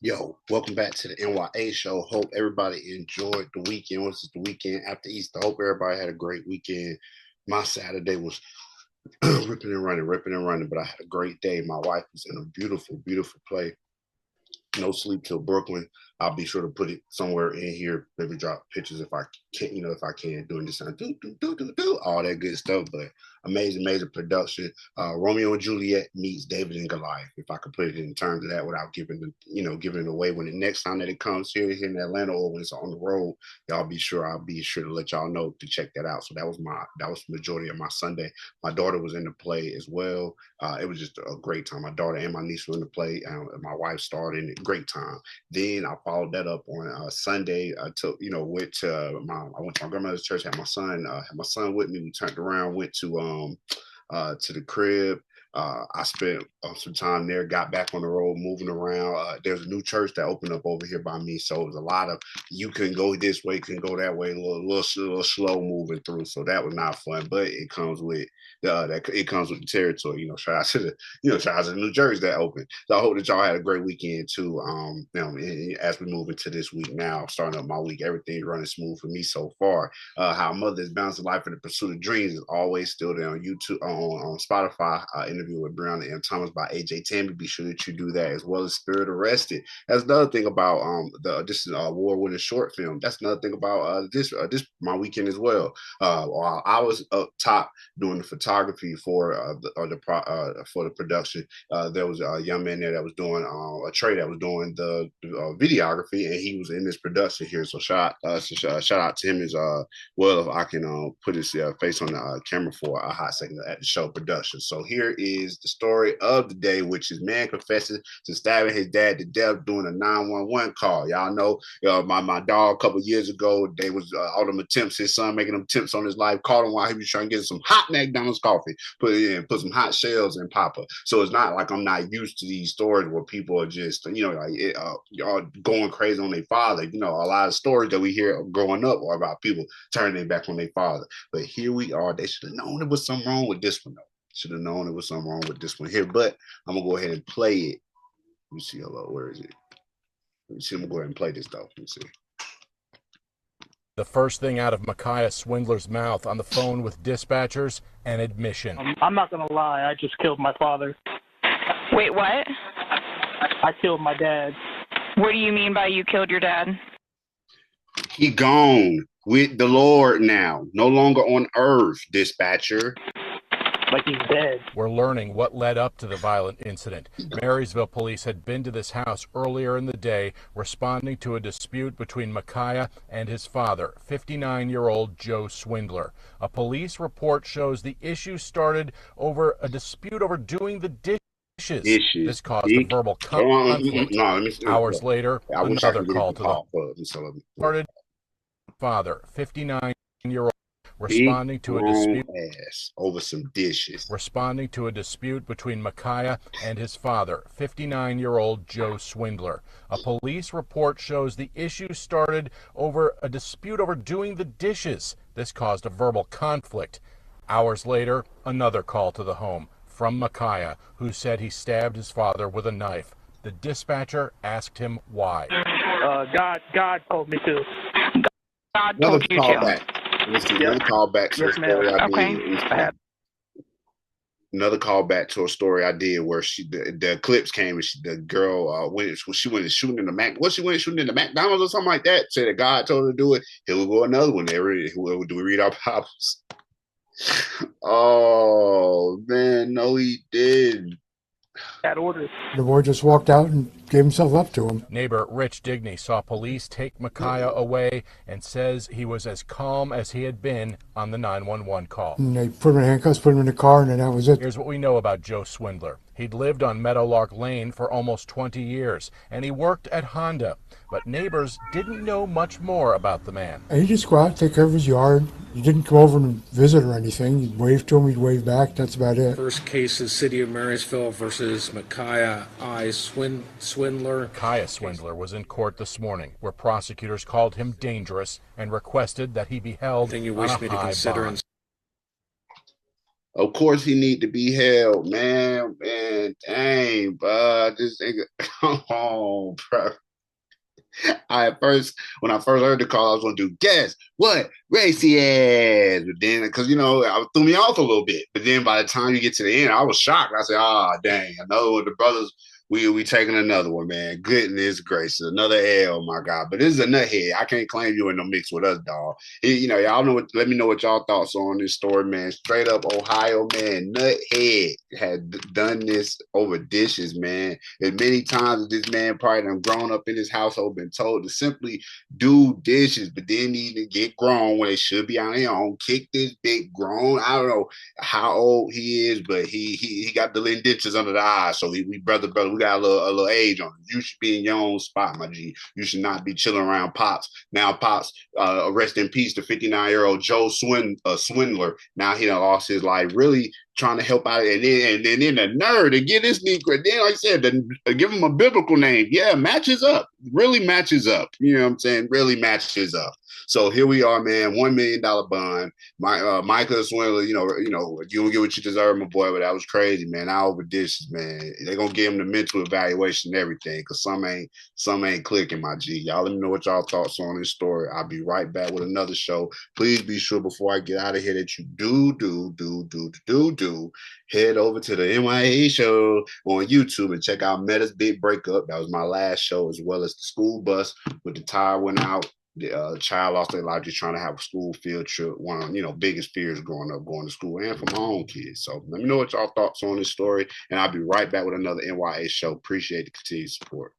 Yo, welcome back to the N.y.a show. Hope everybody enjoyed the weekend. This is the weekend after Easter. Hope everybody had a great weekend. My Saturday was ripping and running, but I had a great day. My wife was in a beautiful, beautiful place. No sleep till Brooklyn. I'll be sure to put it somewhere in here. Maybe drop pictures if I can, if I can, doing this and all that good stuff. But amazing production. Romeo and Juliet meets David and Goliath. If I could put it in terms of that without giving it away. When the next time that it comes here in Atlanta or when it's on the road, I'll be sure to let y'all know to check that out. So that was the majority of my Sunday. My daughter was in the play as well. It was just a great time. My daughter and my niece were in the play. My wife starred in it. Great time. Then I followed that up on Sunday. I went to my grandmother's church. Had my son with me. We turned around, went to the crib. I spent some time there, got back on the road, moving around. There's a new church that opened up over here by me. So it was a lot of, you can go this way, can go that way, a little slow moving through. So that was not fun, but it comes with the territory. Shout out to the new church that opened. So I hope that y'all had a great weekend too. As we move into this week now, starting up my week, everything's running smooth for me so far. How a Mother is Balancing Life in the Pursuit of Dreams is always still there on YouTube, on Spotify. Interview with Breyonna and Thomas by Ajay. Tambe. Be sure that you do that, as well as Spirit Arrested. That's another thing about this is award-winning short film. That's another thing about this my weekend as well. While I was up top doing the photography for the production, there was a young man there that was doing a Trey that was doing the videography, and he was in this production here. So shout out to him as well. If I can put his face on the camera for a hot second at the show production. So here is the story of the day, which is man confesses to stabbing his dad to death during a 911 call. Y'all know my dog a couple years ago, they was all them attempts, his son making them attempts on his life, called him while he was trying to get some hot McDonald's coffee, put some hot shells in Papa. So it's not like I'm not used to these stories where people are just y'all going crazy on their father. A lot of stories that we hear growing up are about people turning their back on their father. But here we are. They should have known there was something wrong with this one though. Should have known there was something wrong with this one here, but I'm gonna go ahead and play it. Let me see. Hello, where is it? Let me see. I'm gonna go ahead and play this though. Let me see. The first thing out of Michaiahswindler's mouth on the phone with dispatchers, an admission. I'm not gonna lie. I just killed my father. Wait, what? I killed my dad. What do you mean by you killed your dad? He gone with the Lord now, no longer on earth, dispatcher. Like he's dead. We're learning what led up to the violent incident. Marysville police had been to this house earlier in the day, responding to a dispute between Michaiah and his father, 59-year-old Joe Swindler. A police report shows the issue started over a dispute over doing the dishes. This caused a verbal conflict. Hours later, another call to the started. Father, 59-year-old. Responding to a dispute over some dishes. Responding to a dispute between Michaiah and his father, 59-year-old Joe Swindler. A police report shows the issue started over a dispute over doing the dishes. This caused a verbal conflict. Hours later, another call to the home from Michaiah, who said he stabbed his father with a knife. The dispatcher asked him why. God told me to. God told you to. Back. Another call back to a story I did. Another call back to a story I did where the clips came and the girl went shooting in the McDonald's or something like that. Said that God told her to do it. Here we go, another one. Do we read our Bibles? Oh man, no, he did. That order. The boy just walked out and gave himself up to him. Neighbor Rich Digney saw police take Michaiah away and says he was as calm as he had been on the 911 call. And they put him in handcuffs, put him in the car, and then that was it. Here's what we know about Joe Swindler. He'd lived on Meadowlark Lane for almost 20 years, and he worked at Honda. But neighbors didn't know much more about the man. And he'd just go out, take care of his yard. He didn't come over and visit or anything. He'd wave to him, he'd wave back. That's about it. First case is City of Marysville versus Michaiahswindler. Michaiahswindler was in court this morning, where prosecutors called him dangerous and requested that he be held You on wish a me to high consider bond. Of course, he need to be held, man. Man, dang, bro. This nigga, come on, bro. When I first heard the call, I was gonna do guess what race he is, but then because it threw me off a little bit. But then by the time you get to the end, I was shocked. I said, "Ah, dang, another one." The brothers, we taking another one, man. Goodness gracious, another L, my God. But this is a nuthead. I can't claim you in no mix with us, dog. Y'all know what. Let me know what y'all thoughts on this story, man. Straight up Ohio, man. Nuthead had done this over dishes, man. As many times as this man probably done grown up in his household, been told to simply do dishes, but then need to get grown when they should be on their own. Kick this big grown. I don't know how old he is, but he got the little dentures under the eyes. So we brother, we got a little age on him. You should be in your own spot, my G. You should not be chilling around Pops. Now Pops, rest in peace to 59-year-old Joe Swindler. Now he done lost his life. Really trying to help out, and then the nerve to get this Negro. Then, like I said, give him a biblical name. Yeah, matches up. Really matches up. You know what I'm saying? Really matches up. So here we are, man. $1 million bond. Michaiahswindler, you don't get what you deserve, my boy, but that was crazy, man. I over dishes, man. They're gonna give him the mental evaluation and everything, because some ain't clicking, my G. Y'all let me know what y'all thoughts on this story. I'll be right back with another show. Please be sure before I get out of here that you do head over to the N.y.a show on YouTube and check out Meta's Big Breakup. That was my last show, as well as the school bus with the tire went out. The child lost their life just trying to have a school field trip. One of biggest fears growing up, going to school, and for my own kids. So let me know what y'all thoughts on this story, and I'll be right back with another N.y.a show. Appreciate the continued support.